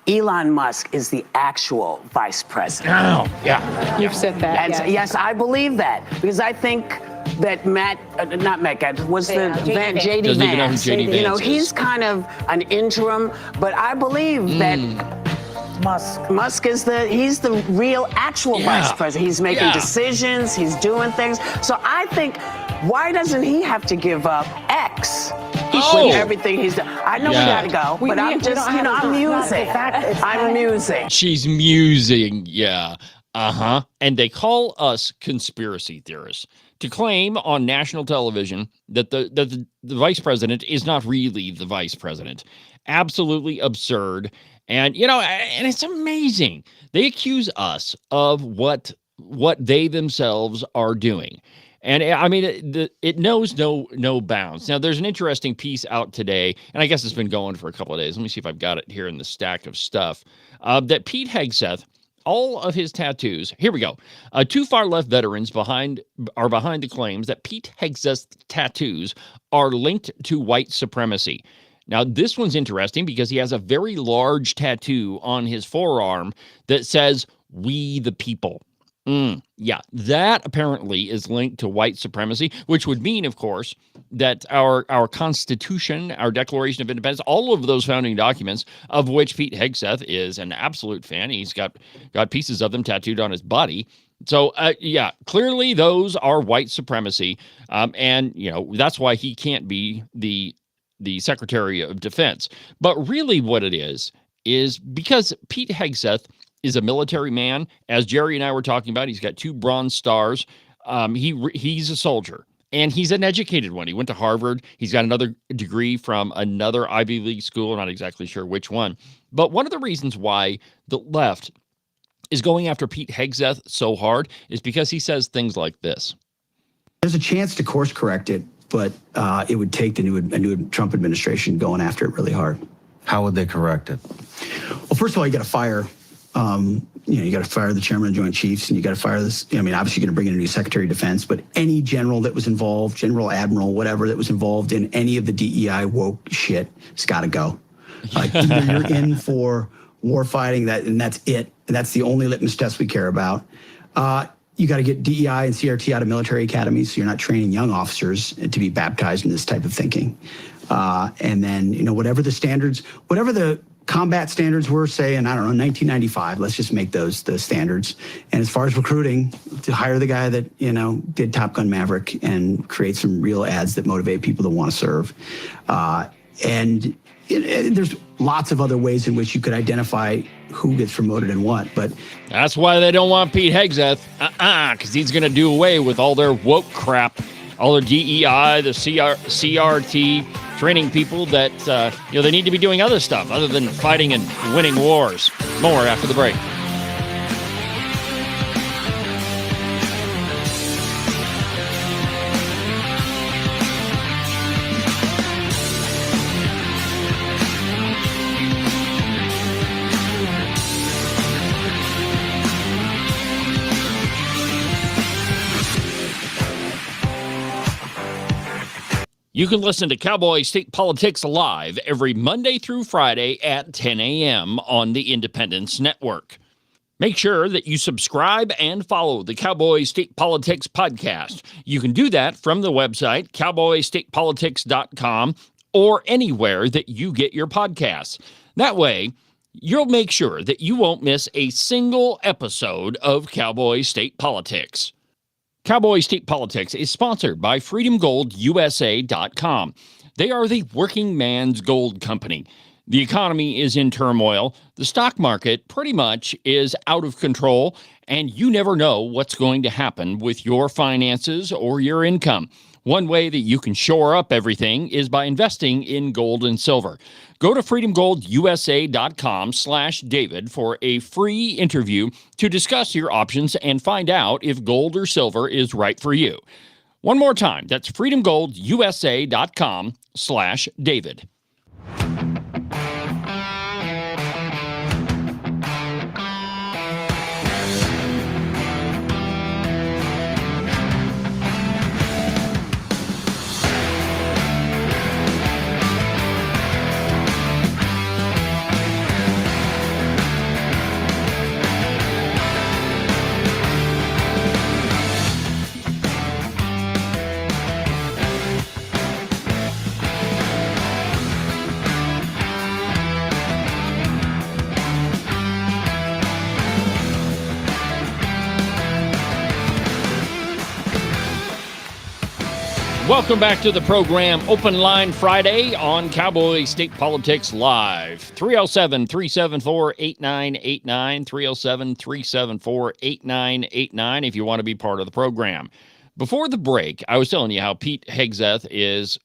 Elon Musk is the actual vice president. Oh, yeah. You've said that. Yes, I believe that, because I think that JD Doesn't even know who Vance, JD Vance is. he's kind of an interim, but I believe that Musk is he's the real actual vice president. He's making decisions, he's doing things. So I think, why doesn't he have to give up X? With everything he's done. I know we gotta go, but I'm just, I'm musing. I'm musing. She's musing, yeah. And they call us conspiracy theorists to claim on national television that the vice president is not really the vice president. Absolutely absurd. And, and it's amazing. They accuse us of what they themselves are doing. And it knows no bounds. Now, there's an interesting piece out today, and I guess it's been going for a couple of days. Let me see if I've got it here in the stack of stuff, that Pete Hegseth, all of his tattoos, here we go. Two far-left veterans are behind the claims that Pete Hegseth's tattoos are linked to white supremacy. Now, this one's interesting because he has a very large tattoo on his forearm that says, "We the people." Yeah, that apparently is linked to white supremacy, which would mean, of course, that our Constitution, our Declaration of Independence, all of those founding documents, of which Pete Hegseth is an absolute fan. He's got pieces of them tattooed on his body. So, clearly those are white supremacy. And, that's why he can't be the Secretary of Defense. But really what it is because Pete Hegseth is a military man. As Jerry and I were talking about, he's got 2 Bronze Stars. He's a soldier, and he's an educated one. He went to Harvard. He's got another degree from another Ivy League school. I'm not exactly sure which one. But one of the reasons why the left is going after Pete Hegseth so hard is because he says things like this. There's a chance to course correct it, but it would take a new Trump administration going after it really hard. How would they correct it? Well, first of all, you got to fire. You got to fire the chairman of the Joint Chiefs, and you got to fire this. Obviously, you're going to bring in a new Secretary of Defense, but any general that was involved, general, admiral, whatever that was involved in any of the DEI woke shit, it's got to go. Either you're in for war fighting, and that's it. And that's the only litmus test we care about. You got to get DEI and CRT out of military academies, so you're not training young officers to be baptized in this type of thinking. And then, whatever the standards, whatever the combat standards were, say, in, 1995, let's just make those the standards. And as far as recruiting, to hire the guy that, did Top Gun Maverick and create some real ads that motivate people to want to serve. And there's lots of other ways in which you could identify who gets promoted and what, but that's why they don't want Pete Hegseth, because he's going to do away with all their woke crap, all their DEI, the CRT, training people that they need to be doing other stuff other than fighting and winning wars. More after the break. You can listen to Cowboy State Politics live every Monday through Friday at 10 a.m. on the Independence Network. Make sure that you subscribe and follow the Cowboy State Politics podcast. You can do that from the website, cowboystatepolitics.com, or anywhere that you get your podcasts. That way, you'll make sure that you won't miss a single episode of Cowboy State Politics. Cowboy State Politics is sponsored by FreedomGoldUSA.com. They are the working man's gold company. The economy is in turmoil. The stock market pretty much is out of control, and you never know what's going to happen with your finances or your income. One way that you can shore up everything is by investing in gold and silver. Go to freedomgoldusa.com/David for a free interview to discuss your options and find out if gold or silver is right for you. One more time, that's freedomgoldusa.com/David. Welcome back to the program, Open Line Friday on Cowboy State Politics Live. 307-374-8989, 307-374-8989 if you want to be part of the program. Before the break, I was telling you how Pete Hegseth is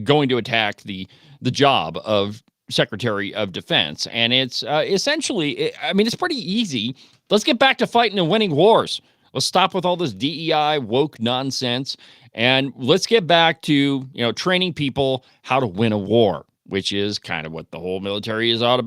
going to attack the job of Secretary of Defense. And it's essentially, it's pretty easy. Let's get back to fighting and winning wars. Let's stop with all this DEI woke nonsense. And let's get back to, training people how to win a war, which is kind of what the whole military is all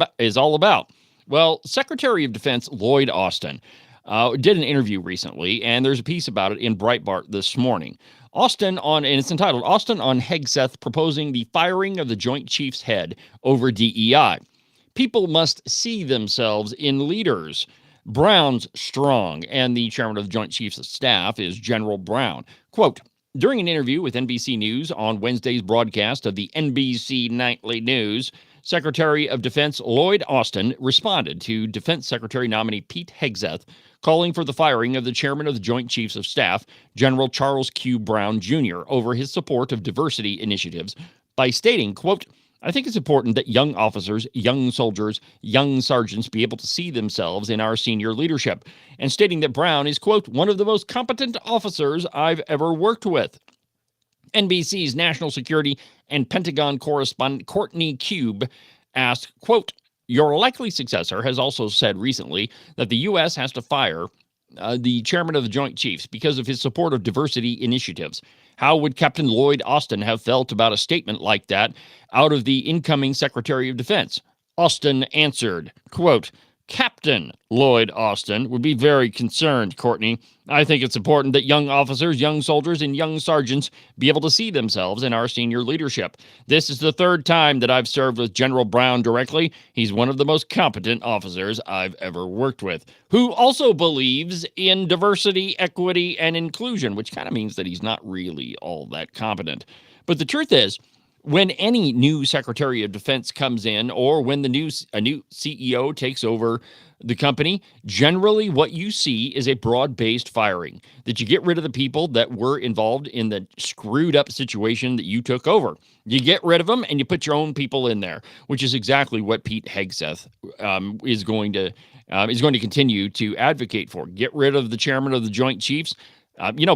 about. Well, Secretary of Defense Lloyd Austin did an interview recently, and there's a piece about it in Breitbart this morning. And it's entitled, Austin on Hegseth proposing the firing of the Joint Chiefs head over DEI. People must see themselves in leaders. Brown's strong, and the chairman of the Joint Chiefs of Staff is General Brown. Quote, during an interview with NBC News on Wednesday's broadcast of the NBC Nightly News, Secretary of Defense Lloyd Austin responded to Defense Secretary nominee Pete Hegseth, calling for the firing of the chairman of the Joint Chiefs of Staff, General Charles Q. Brown, Jr., over his support of diversity initiatives by stating, quote, I think it's important that young officers, young soldiers, young sergeants be able to see themselves in our senior leadership, and stating that Brown is, quote, one of the most competent officers I've ever worked with. NBC's national security and Pentagon correspondent Courtney Cube asked, quote, your likely successor has also said recently that the U.S. has to fire the chairman of the Joint Chiefs because of his support of diversity initiatives. How would Captain Lloyd Austin have felt about a statement like that out of the incoming Secretary of Defense? Austin answered, quote, Captain Lloyd Austin would be very concerned, Courtney. I think it's important that young officers, young soldiers, and young sergeants be able to see themselves in our senior leadership. This is the third time that I've served with General Brown directly. He's one of the most competent officers I've ever worked with, who also believes in diversity, equity, and inclusion, which kind of means that he's not really all that competent. But the truth is, when any new Secretary of Defense comes in, or when a new CEO takes over the company, generally what you see is a broad-based firing, that you get rid of the people that were involved in the screwed up situation that you took over. You get rid of them and you put your own people in there, which is exactly what Pete Hegseth is going to continue to advocate for. Get rid of the chairman of the Joint Chiefs.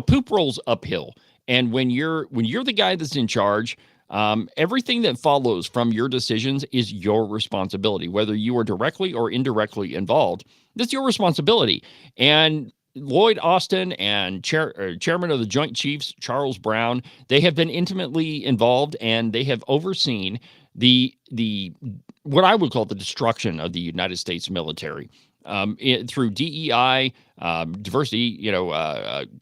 Poop rolls uphill, and when you're the guy that's in charge, everything that follows from your decisions is your responsibility, whether you are directly or indirectly involved. That's your responsibility. And Lloyd Austin and Chairman of the Joint Chiefs, Charles Brown, they have been intimately involved, and they have overseen the what I would call the destruction of the United States military. through DEI, diversity,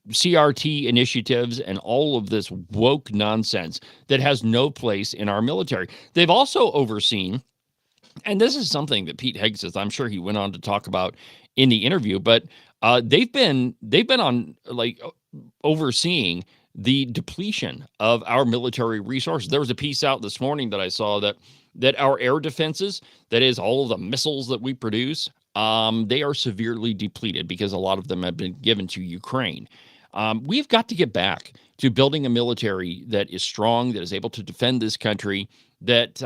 CRT initiatives, and all of this woke nonsense that has no place in our military. They've also overseen, and this is something that Pete Hegseth, I'm sure he went on to talk about in the interview, but they've been on overseeing the depletion of our military resources. There was a piece out this morning that I saw that our air defenses, that is all of the missiles that we produce, they are severely depleted because a lot of them have been given to Ukraine. We've got to get back to building a military that is strong, that is able to defend this country, that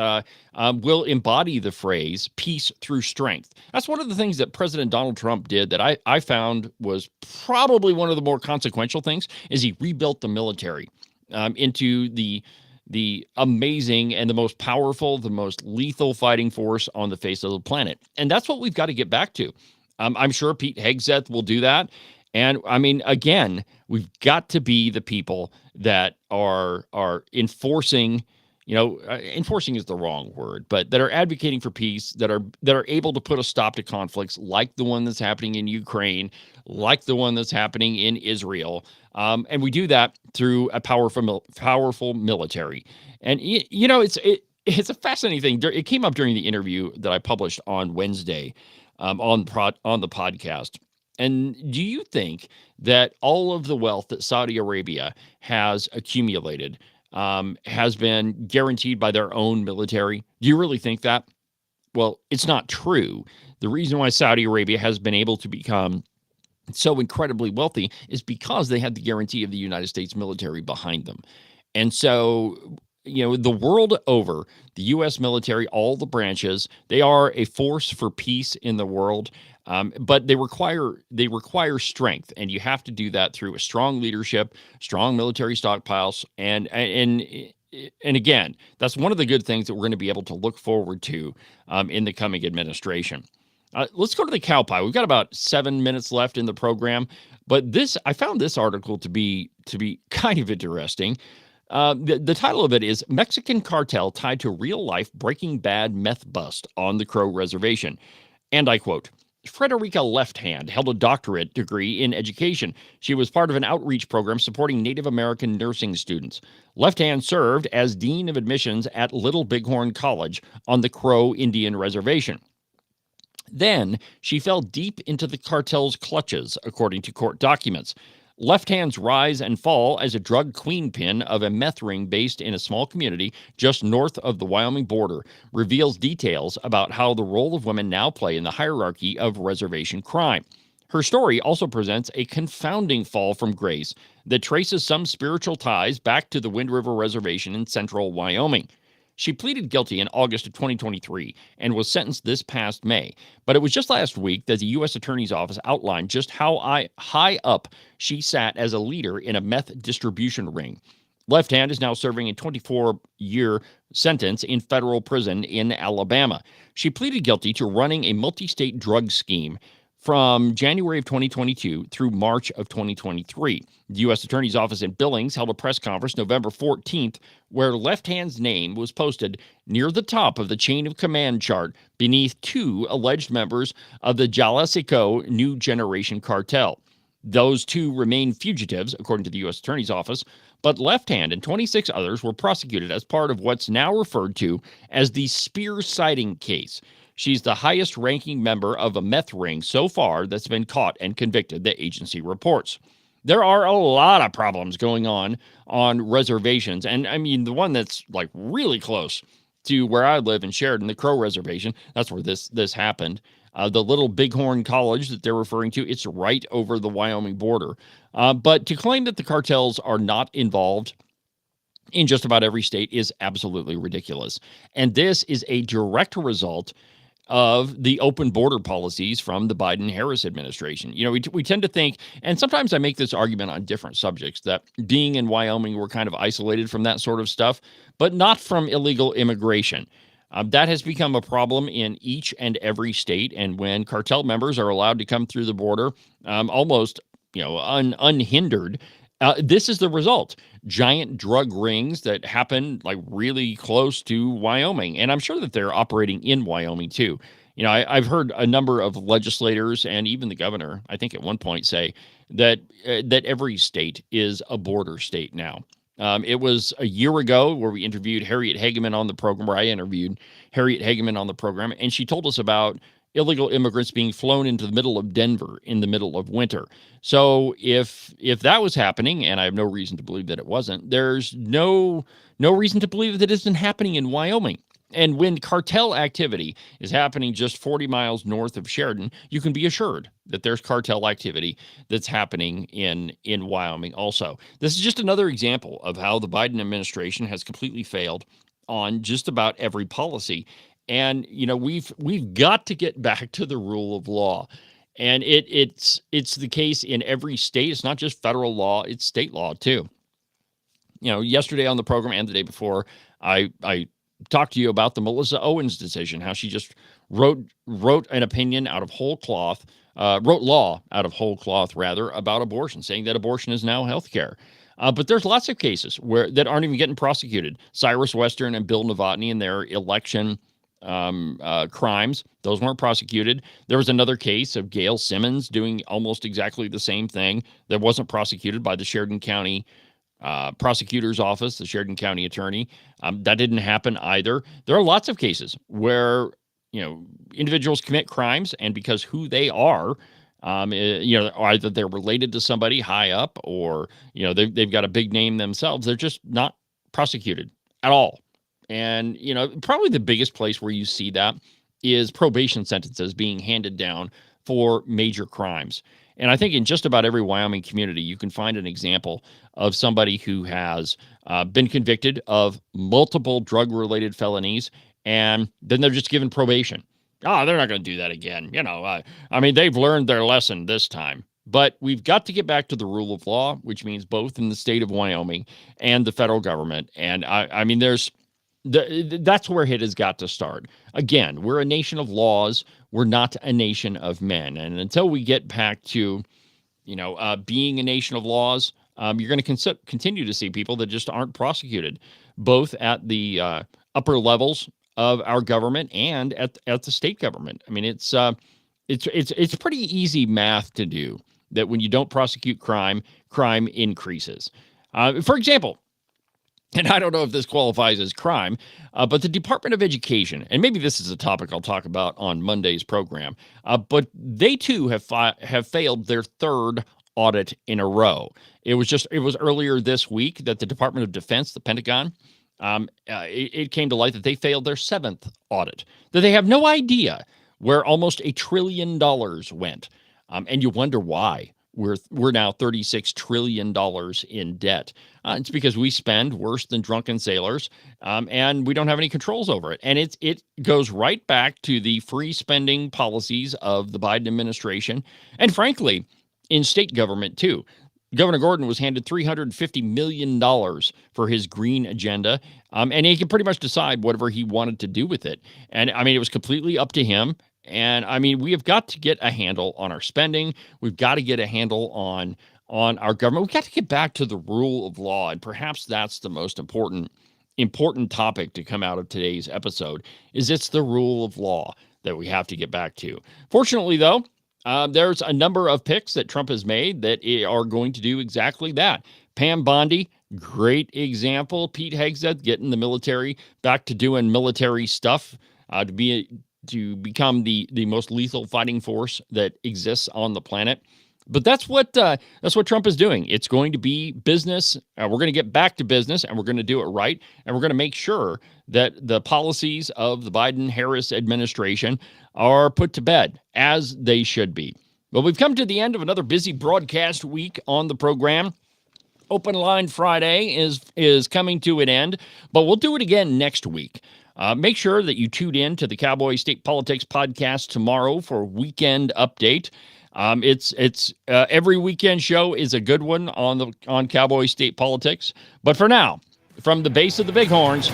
will embody the phrase peace through strength. That's one of the things that President Donald Trump did that I found was probably one of the more consequential things, is he rebuilt the military into the amazing and the most powerful, the most lethal fighting force on the face of the planet. And that's what we've got to get back to. I'm sure Pete Hegseth will do that. And I mean, again, we've got to be the people that are enforcing, enforcing is the wrong word, but that are advocating for peace, that are able to put a stop to conflicts like the one that's happening in Ukraine, like the one that's happening in Israel. And we do that through a powerful military. And it's a fascinating thing. It came up during the interview that I published on Wednesday on the podcast. And do you think that all of the wealth that Saudi Arabia has accumulated has been guaranteed by their own military? Do you really think that? Well, it's not true. The reason why Saudi Arabia has been able to become so incredibly wealthy is because they had the guarantee of the United States military behind them. And so, the world over, the U.S. military, all the branches, they are a force for peace in the world. But they require strength, and you have to do that through a strong leadership, strong military stockpiles, and again, that's one of the good things that we're going to be able to look forward to in the coming administration. Let's go to the cow pie. We've got about 7 minutes left in the program, but I found this article to be kind of interesting. The title of it is "Mexican Cartel Tied to Real Life Breaking Bad Meth Bust on the Crow Reservation," and I quote, "Frederica Left Hand held a doctorate degree in education. She was part of an outreach program supporting Native American nursing students. Left Hand served as Dean of Admissions at Little Bighorn College on the Crow Indian Reservation. Then she fell deep into the cartel's clutches, according to court documents. Left Hand's rise and fall as a drug queenpin of a meth ring based in a small community just north of the Wyoming border reveals details about how the role of women now play in the hierarchy of reservation crime. Her story also presents a confounding fall from grace that traces some spiritual ties back to the Wind River Reservation in central Wyoming. She pleaded guilty in August of 2023 and was sentenced this past May. But it was just last week that the U.S. Attorney's Office outlined just how high up she sat as a leader in a meth distribution ring. Left Hand is now serving a 24-year sentence in federal prison in Alabama. She pleaded guilty to running a multi-state drug scheme from January of 2022 through March of 2023. The U.S. Attorney's Office in Billings held a press conference November 14th where Left Hand's name was posted near the top of the chain of command chart beneath two alleged members of the Jalisco New Generation Cartel. Those two remain fugitives, according to the U.S. Attorney's Office, but Left Hand and 26 others were prosecuted as part of what's now referred to as the Spear sighting case. She's the highest-ranking member of a meth ring so far that's been caught and convicted, the agency reports. There are a lot of problems going on reservations, and I mean, the one that's like really close to where I live in Sheridan, the Crow Reservation, that's where this happened. The Little Bighorn College that they're referring to, it's right over the Wyoming border. But to claim that the cartels are not involved in just about every state is absolutely ridiculous. And this is a direct result of the open border policies from the Biden-Harris administration. We tend to think, and sometimes I make this argument on different subjects, that being in Wyoming, we're kind of isolated from that sort of stuff, but not from illegal immigration. That has become a problem in each and every state, and when cartel members are allowed to come through the border almost unhindered, this is the result. Giant drug rings that happen like really close to Wyoming. And I'm sure that they're operating in Wyoming too. I've heard a number of legislators and even the governor, I think at one point, say that every state is a border state now. It was a year ago where we interviewed Harriet Hageman on the program, where I interviewed Harriet Hageman on the program, and she told us about illegal immigrants being flown into the middle of Denver in the middle of winter. So if that was happening, and I have no reason to believe that it wasn't, there's no reason to believe that it isn't happening in Wyoming. And when cartel activity is happening just 40 miles north of Sheridan, you can be assured that there's cartel activity that's happening in Wyoming also. This is just another example of how the Biden administration has completely failed on just about every policy. And, we've got to get back to the rule of law. And it's the case in every state. It's not just federal law, it's state law too. Yesterday on the program and the day before, I talked to you about the Melissa Owens decision, how she just wrote an opinion out of whole cloth, wrote law out of whole cloth, rather, about abortion, saying that abortion is now health care. But there's lots of cases that aren't even getting prosecuted. Cyrus Western and Bill Novotny and their election crimes, those weren't prosecuted. There was another case of Gail Simmons doing almost exactly the same thing that wasn't prosecuted by the Sheridan County prosecutor's office, the Sheridan County attorney. That didn't happen either. There are lots of cases where, individuals commit crimes, and because who they are, either they're related to somebody high up or, they've got a big name themselves, they're just not prosecuted at all. And, probably the biggest place where you see that is probation sentences being handed down for major crimes. And I think in just about every Wyoming community, you can find an example of somebody who has been convicted of multiple drug-related felonies, and then they're just given probation. Oh, they're not going to do that again. They've learned their lesson this time. But we've got to get back to the rule of law, which means both in the state of Wyoming and the federal government. And that's where it has got to start. Again, we're a nation of laws. We're not a nation of men. And until we get back to, being a nation of laws, you're going to continue to see people that just aren't prosecuted, both at the upper levels of our government and at the state government. It's pretty easy math to do that when you don't prosecute crime increases. For example, and I don't know if this qualifies as crime, but the Department of Education, and maybe this is a topic I'll talk about on Monday's program, but they too have failed their third audit in a row. It was earlier this week that the Department of Defense, the Pentagon, it came to light that they failed their seventh audit, that they have no idea where almost $1 trillion went. And you wonder why. We're now $36 trillion in debt. It's because we spend worse than drunken sailors, and we don't have any controls over it. And it goes right back to the free spending policies of the Biden administration, and frankly, in state government too. Governor Gordon was handed $350 million for his green agenda, and he could pretty much decide whatever he wanted to do with it. And it was completely up to him. And we have got to get a handle on our spending. We've got to get a handle on our government. We've got to get back to the rule of law. And perhaps that's the most important topic to come out of today's episode, is it's the rule of law that we have to get back to. Fortunately, though, there's a number of picks that Trump has made that are going to do exactly that. Pam Bondi, great example. Pete Hegseth getting the military back to doing military stuff, to become the most lethal fighting force that exists on the planet. But that's what Trump is doing. It's going to be business. We're going to get back to business, and we're going to do it right. And we're going to make sure that the policies of the Biden-Harris administration are put to bed, as they should be. Well, we've come to the end of another busy broadcast week on the program. Open Line Friday is coming to an end, but we'll do it again next week. Make sure that you tune in to the Cowboy State Politics podcast tomorrow for Weekend Update. It's every weekend show is a good one on Cowboy State Politics. But for now, from the base of the Bighorns,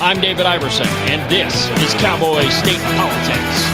I'm David Iverson, and this is Cowboy State Politics.